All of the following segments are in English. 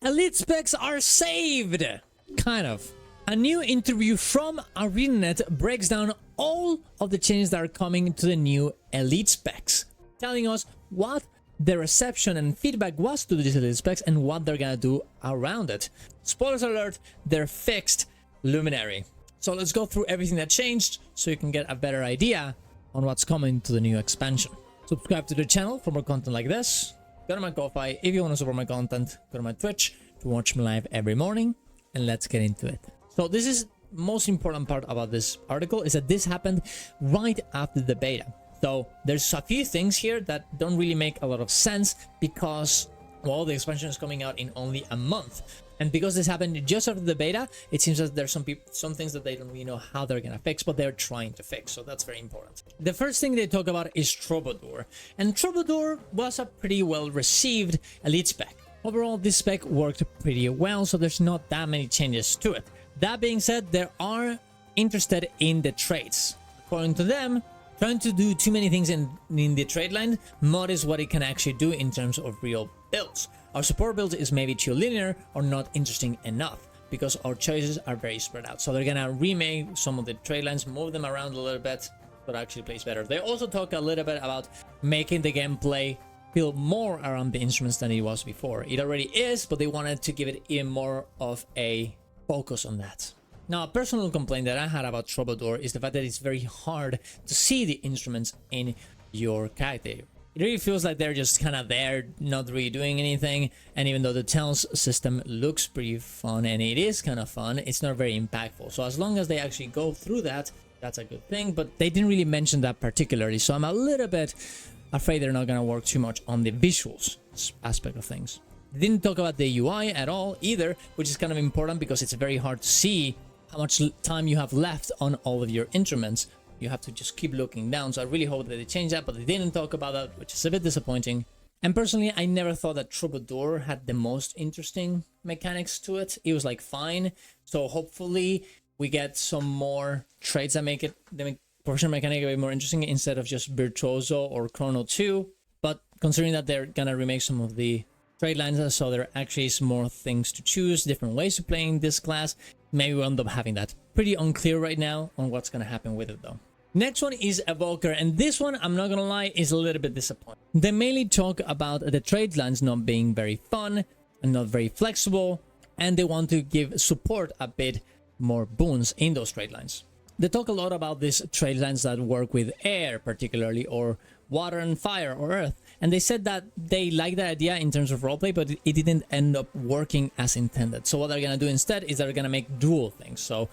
Elite specs are saved! Kind of. A new interview from ArenaNet breaks down all of the changes that are coming to the new Elite specs, telling us what the reception and feedback was to these Elite specs and what they're gonna do around it. Spoilers alert, they're fixed Luminary. So let's go through everything that changed so you can get a better idea on what's coming to the new expansion. Subscribe to the channel for more content like this. Go to my Ko-Fi if you want to support my content. Go to my Twitch to watch me live every morning, and let's get into it. So this is most important part about this article, is that this happened right after the beta. So there's a few things here that don't really make a lot of sense because, well, the expansion is coming out in only a month. And because this happened just after the beta, it seems that there's some things that they don't really know how they're gonna fix, but they're trying to fix, so that's very important. The first thing they talk about is Trobadour, and Trobadour was a pretty well received Elite spec. Overall, this spec worked pretty well, so there's not that many changes to it. That being said, they are interested in the trades. According to them, trying to do too many things in the trade line mod is what it can actually do in terms of real builds. Our support build is maybe too linear or not interesting enough because our choices are very spread out. So they're gonna remake some of the trade lines, move them around a little bit, but actually plays better. They also talk a little bit about making the gameplay feel more around the instruments than it was before. It already is, but they wanted to give it even more of a focus on that. Now, a personal complaint that I had about Trobadour is the fact that it's very hard to see the instruments in your character. It really feels like they're just kind of there, not really doing anything. And even though the tells system looks pretty fun and it is kind of fun, it's not very impactful. So as long as they actually go through that, that's a good thing. But they didn't really mention that particularly. So I'm a little bit afraid they're not going to work too much on the visuals aspect of things. They didn't talk about the UI at all either, which is kind of important because it's very hard to see how much time you have left on all of your instruments. You have to just keep looking down. So I really hope that they change that, but they didn't talk about that, which is a bit disappointing. And personally, I never thought that Trobadour had the most interesting mechanics to it. It was like fine. So hopefully we get some more traits that make it, the portion mechanic a bit more interesting instead of just Virtuoso or Chrono 2. But considering that they're gonna remake some of the trade lines, so there actually is more things to choose, different ways of playing this class, maybe we'll end up having that. Pretty unclear right now on what's gonna happen with it though. Next one is Evoker, and this one, I'm not gonna lie, is a little bit disappointing. They mainly talk about the trade lines not being very fun and not very flexible, and they want to give support a bit more boons in those trade lines. They talk a lot about these trade lines that work with air particularly, or water and fire, or earth, and they said that they like that idea in terms of roleplay, but it didn't end up working as intended. So what they're gonna do instead is they're gonna make dual things. So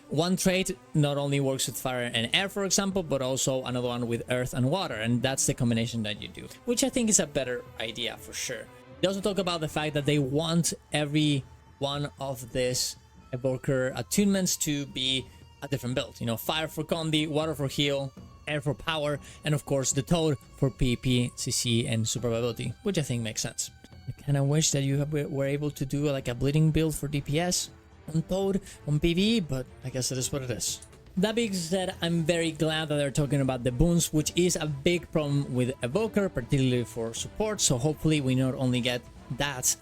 one trait not only works with fire and air, for example, but also another one with earth and water, and that's the combination that you do, which I think is a better idea for sure. They also talk about the fact that they want every one of these Evoker attunements to be a different build. You know, fire for Conduit, water for heal, air for power, and of course the Toad for PvP, CC, and survivability, which I think makes sense. I kind of wish that you were able to do like a bleeding build for DPS on Toad, on PvE, but I guess it is what it is. That being said, I'm very glad that they're talking about the boons, which is a big problem with Evoker, particularly for support. So hopefully we not only get that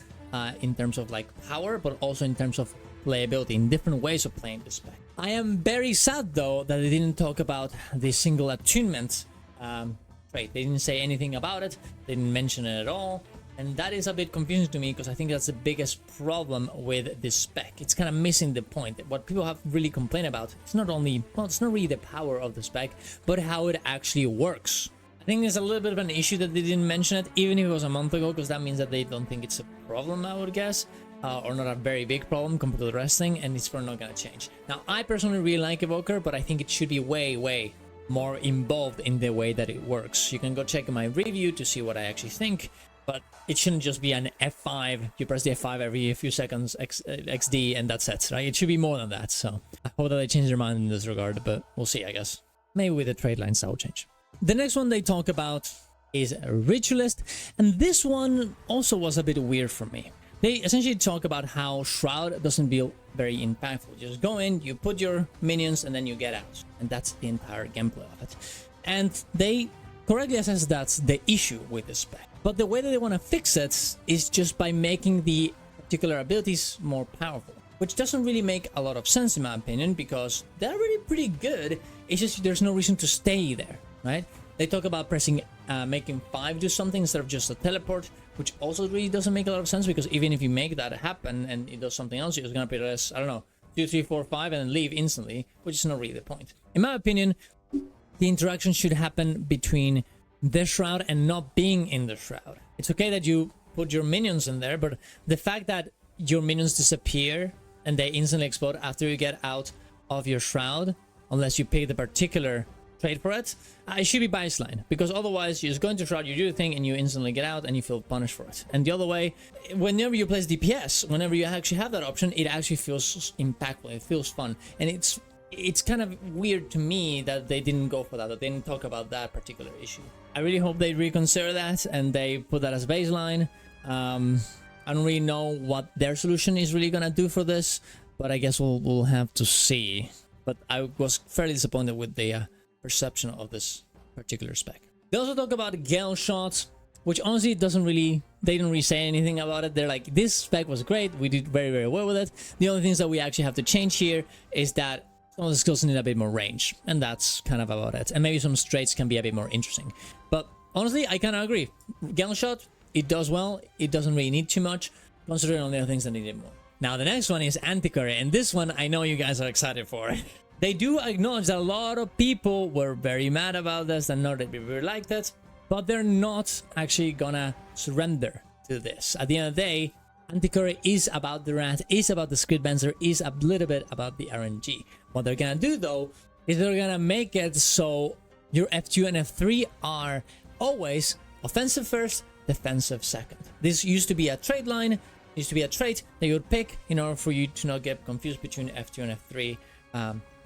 in terms of like power, but also in terms of playability, in different ways of playing this spec. I am very sad though that they didn't talk about the single attunement trait. They didn't say anything about it, they didn't mention it at all, and that is a bit confusing to me because I think that's the biggest problem with this spec. It's kind of missing the point. What people have really complained about, it's not only, well, it's not really the power of the spec, but how it actually works. I think there's a little bit of an issue that they didn't mention it, even if it was a month ago, because that means that they don't think it's a problem, I would guess. Or not a very big problem compared to the rest thing, and it's probably not gonna change. Now, I personally really like Evoker, but I think it should be way more involved in the way that it works. You can go check my review to see what I actually think, but it shouldn't just be an F5, you press the F5 every few seconds, XD, and that's it, right? It should be more than that, so I hope that they change their mind in this regard, but we'll see, I guess. Maybe with the trade lines that will change. The next one they talk about is Ritualist, and this one also was a bit weird for me. They essentially talk about how Shroud doesn't feel very impactful. You just go in, you put your minions, and then you get out. And that's the entire gameplay of it. And they correctly assess that's the issue with the spec. But the way that they want to fix it is just by making the particular abilities more powerful, which doesn't really make a lot of sense in my opinion, because they're really pretty good. It's just there's no reason to stay there, right? They talk about pressing, making 5 do something instead of just a teleport, which also really doesn't make a lot of sense, because even if you make that happen and it does something else, you're just gonna press, I don't know, 2, 3, 4, 5 and then leave instantly, which is not really the point. In my opinion, the interaction should happen between the shroud and not being in the shroud. It's okay that you put your minions in there, but the fact that your minions disappear and they instantly explode after you get out of your shroud, unless you pick the particular trade for it, it should be baseline, because otherwise you just go into shroud, you do the thing, and you instantly get out and you feel punished for it. And the other way, whenever you place DPS, whenever you actually have that option, it actually feels impactful, it feels fun, and it's kind of weird to me that they didn't go for that they didn't talk about that particular issue. I really hope they reconsider that and they put that as baseline. I don't really know what their solution is really gonna do for this, but I guess we'll have to see. But I was fairly disappointed with the perception of this particular spec. They also talk about Galeshot, which honestly they didn't really say anything about it. They're like, this spec was great, we did very, very well with it. The only things that we actually have to change here is that some of the skills need a bit more range, and that's kind of about it. And maybe some straights can be a bit more interesting. But honestly, I kind of agree. Galeshot, it does well. It doesn't really need too much, considering all the other things that need it more. Now, the next one is Antiquary, and this one I know you guys are excited for. They do acknowledge that a lot of people were very mad about this and not that people liked it, but they're not actually gonna surrender to this. At the end of the day, Antiquary is about the rat, is about the script bands, is a little bit about the RNG. What they're gonna do though is they're gonna make it so your F2 and F3 are always offensive first, defensive second. This used to be a trade line, used to be a trait that you would pick in order for you to not get confused between F2 and F3,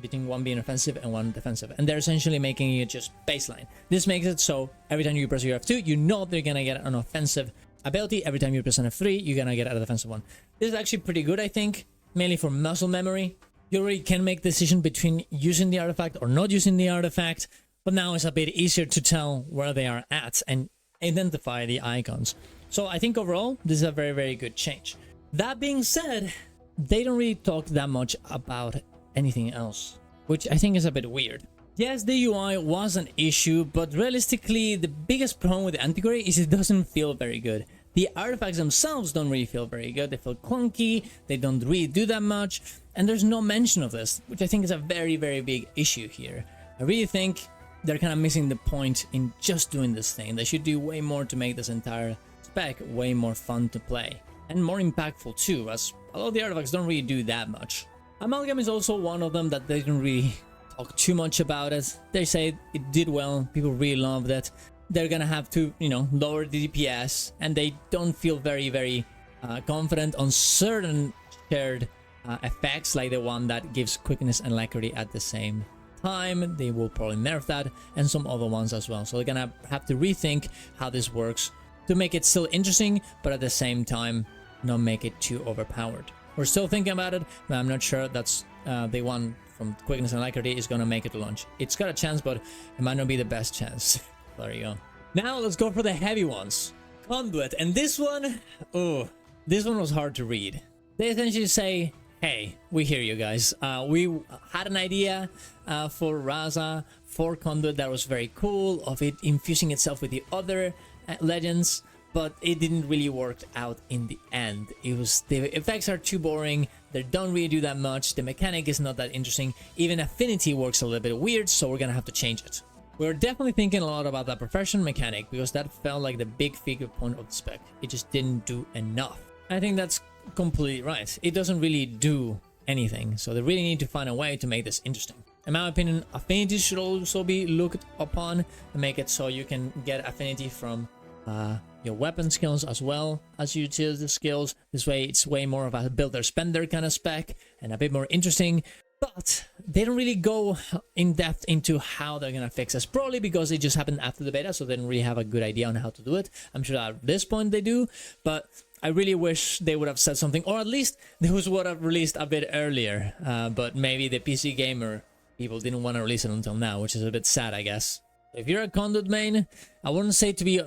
between one being offensive and one defensive. And they're essentially making it just baseline. This makes it so every time you press your F2, you know they're gonna get an offensive ability. Every time you press an F3, you're gonna get a defensive one. This is actually pretty good, I think, mainly for muscle memory. You already can make the decision between using the artifact or not using the artifact, but now it's a bit easier to tell where they are at and identify the icons. So I think overall, this is a very, very good change. That being said, they don't really talk that much about anything else, which I think is a bit weird. Yes, the UI was an issue, but realistically, the biggest problem with the Antiquary is it doesn't feel very good. The artifacts themselves don't really feel very good. They feel clunky, they don't really do that much, and there's no mention of this, which I think is a very, very big issue here. I really think they're kind of missing the point in just doing this thing. They should do way more to make this entire spec way more fun to play, and more impactful too, as a lot of the artifacts don't really do that much. Amalgam is also one of them that they didn't really talk too much about it. They say it did well, people really loved it. They're gonna have to, lower the DPS, and they don't feel very, very confident on certain shared effects, like the one that gives quickness and alacrity at the same time. They will probably nerf that, and some other ones as well. So they're gonna have to rethink how this works to make it still interesting, but at the same time not make it too overpowered. We're still thinking about it, but I'm not sure that's the one from quickness and alacrity is gonna make it to launch. It's got a chance, but it might not be the best chance. There you go. Now let's go for the heavy ones. Conduit, and this one was hard to read. They essentially say, hey, we hear you guys. We had an idea for Raza, for Conduit that was very cool, of it infusing itself with the other legends, but it didn't really work out in the end. The effects are too boring, they don't really do that much, the mechanic is not that interesting, even affinity works a little bit weird, so we're gonna have to change it. We're definitely thinking a lot about that profession mechanic, because that felt like the big figure point of the spec. It just didn't do enough. I think that's completely right. It doesn't really do anything, so they really need to find a way to make this interesting. In my opinion, affinity should also be looked upon and make it so you can get affinity from your weapon skills as well as utility skills. This way it's way more of a builder spender kind of spec and a bit more interesting. But they don't really go in depth into how they're gonna fix this, probably because it just happened after the beta, so they don't really have a good idea on how to do it. I'm sure at this point they do, but I really wish they would have said something, or at least they would have released a bit earlier. But maybe the PC gamer people didn't want to release it until now, which is a bit sad, I guess. If you're a Conduit main, I wouldn't say to be,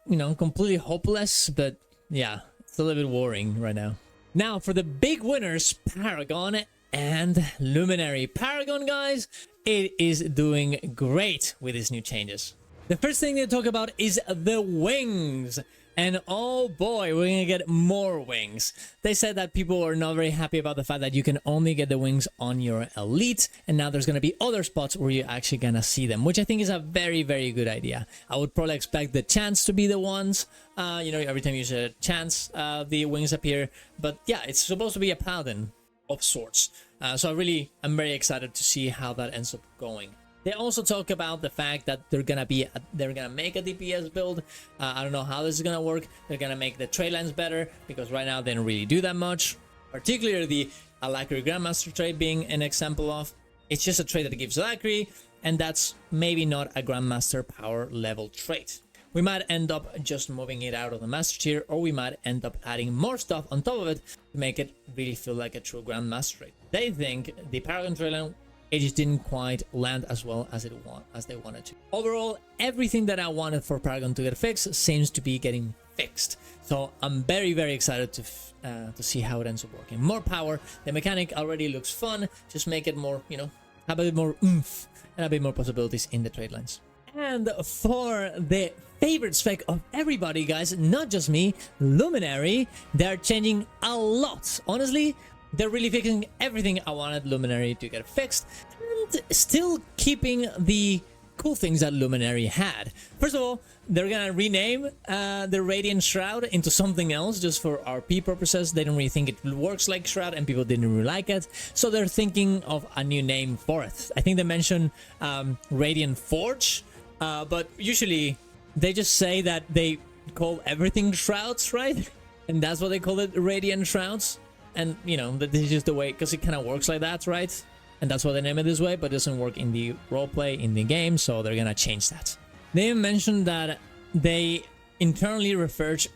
completely hopeless, but yeah, it's a little bit worrying right now. Now for the big winners, Paragon and Luminary. Paragon, guys, it is doing great with these new changes. The first thing they talk about is the wings. And oh boy, we're gonna get more wings. They said that people are not very happy about the fact that you can only get the wings on your elite, and now there's gonna be other spots where you're actually gonna see them, which I think is a very, very good idea. I would probably expect the chance to be the ones, you know, every time you use a chance, the wings appear. But yeah, it's supposed to be a paladin of sorts. So I'm very excited to see how that ends up going. They also talk about the fact that they're gonna make a DPS build. I don't know how this is gonna work. They're gonna make the trade lines better because right now they don't really do that much. Particularly the Alacrity Grandmaster trade being an example of. It's just a trade that gives Alacrity, and that's maybe not a Grandmaster power level trait. We might end up just moving it out of the Master tier, or we might end up adding more stuff on top of it to make it really feel like a true Grandmaster trait. They think the Paragon trade line, it just didn't quite land as well as they wanted to. Overall, everything that I wanted for Paragon to get fixed seems to be getting fixed. So I'm very, very excited to see how it ends up working. More power. The mechanic already looks fun. Just make it more, you know, have a bit more oomph and a bit more possibilities in the trade lines. And for the favorite spec of everybody, guys, not just me, Luminary, they're changing a lot. Honestly, they're really fixing everything I wanted Luminary to get fixed, and still keeping the cool things that Luminary had. First of all, they're gonna rename the Radiant Shroud into something else just for RP purposes. They don't really think it works like Shroud, and people didn't really like it, so they're thinking of a new name for it. I think they mentioned Radiant Forge, but usually they just say that they call everything Shrouds, right? And that's what they call it, Radiant Shrouds. And, you know, this is just the way, because it kind of works like that, right? And that's why they name it this way, but it doesn't work in the roleplay, in the game, so they're gonna change that. They mentioned that they internally refer to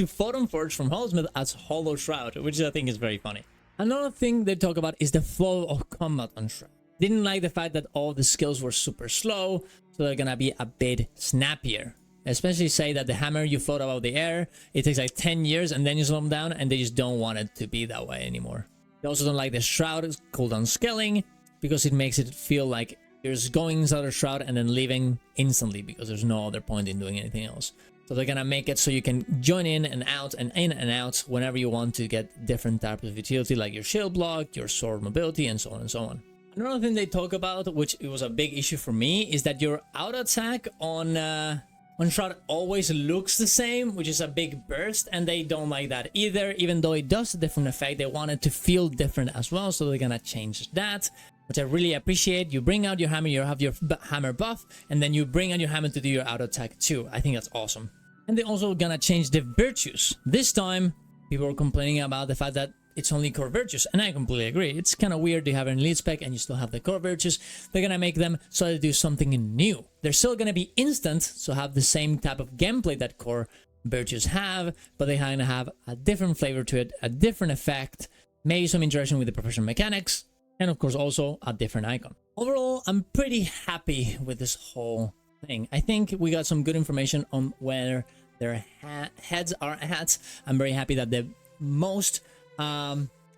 Photon Forge from Holosmith as Hollow Shroud, which I think is very funny. Another thing they talk about is the flow of combat on Shroud. Didn't like the fact that all the skills were super slow, so they're gonna be a bit snappier. Especially say that the hammer you float above the air, it takes like 10 years and then you slow them down, and they just don't want it to be that way anymore. They also don't like the Shroud cooldown scaling because it makes it feel like you're just going inside the Shroud and then leaving instantly because there's no other point in doing anything else. So they're gonna make it so you can join in and out whenever you want to get different types of utility, like your shield block, your sword mobility, and so on and so on. Another thing they talk about, which it was a big issue for me, is that your auto attack on Shroud always looks the same, which is a big burst, and they don't like that either. Even though it does a different effect, they want it to feel different as well, so they're gonna change that, which I really appreciate. You bring out your hammer, you have your hammer buff, and then you bring out your hammer to do your auto attack too. I think that's awesome. And they're also gonna change the virtues. This time, people were complaining about the fact that it's only core virtues, and I completely agree. It's kind of weird to have an elite spec and you still have the core virtues. They're gonna make them so they do something new. They're still gonna be instant, so have the same type of gameplay that core virtues have, but they kind of have a different flavor to it, a different effect, maybe some interaction with the professional mechanics, and of course also a different icon. Overall, I'm pretty happy with this whole thing. I think we got some good information on where their heads are at. I'm very happy that the most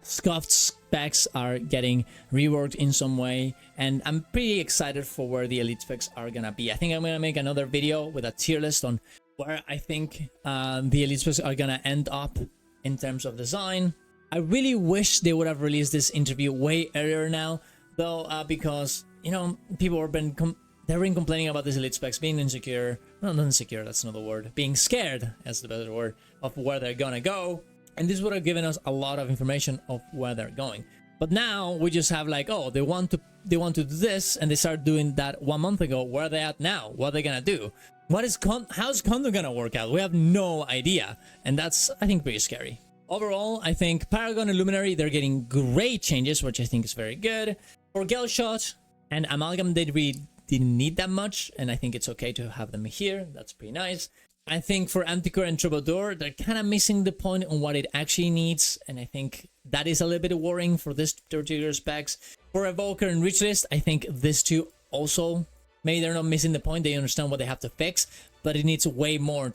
scuffed specs are getting reworked in some way, and I'm pretty excited for where the elite specs are gonna be. I think I'm gonna make another video with a tier list on where I think the elite specs are gonna end up in terms of design. I really wish they would have released this interview way earlier now, though, because, you know, people have been complaining about this elite specs being insecure. Well, not insecure, that's not the word. Being scared, that's the better word, of where they're gonna go. And this would have given us a lot of information of where they're going. But now we just have like, oh, they want to do this, and they started doing that 1 month ago. Where are they at now? What are they gonna do? How's Conduit gonna work out? We have no idea, and that's, I think, pretty scary. Overall, I think Paragon and Luminary, they're getting great changes, which I think is very good. For Galeshot and Amalgam, they really didn't need that much, and I think it's okay to have them here. That's pretty nice. I think for Antiquary and Trobadour, they're kind of missing the point on what it actually needs, and I think that is a little bit worrying for this particular specs. For Evoker and Ritualist, I think these two also, maybe they're not missing the point, they understand what they have to fix, but it needs way more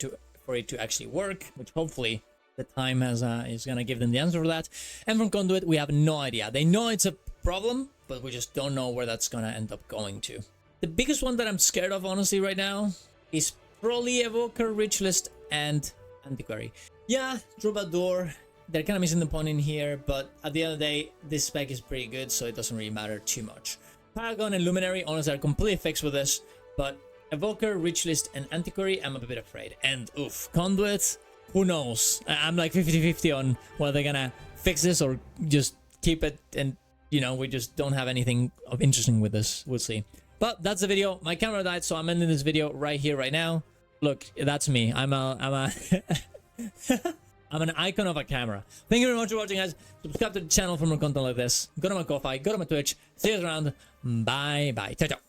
for it to actually work, which hopefully The time is gonna give them the answer for that. And from Conduit, we have no idea. They know it's a problem, but we just don't know where that's gonna end up going to. The biggest one that I'm scared of, honestly, right now is probably Evoker, Ritualist, and Antiquary. Yeah, Trobadour, they're kind of missing the point in here, but at the end of the day, this spec is pretty good, so it doesn't really matter too much. Paragon and Luminary, honestly, are completely fixed with this, but Evoker, Ritualist, and Antiquary, I'm a bit afraid. And oof, Conduit, who knows? I'm like 50-50 on whether they're gonna fix this or just keep it, and you know, we just don't have anything of interesting with this. We'll see. But that's the video. My camera died, so I'm ending this video right here, right now. Look, that's me. I'm a I'm an icon of a camera. Thank you very much for watching, guys. Subscribe to the channel for more content like this. Go to my Ko-Fi, go to my Twitch. See you around. Bye bye. Ciao, ciao.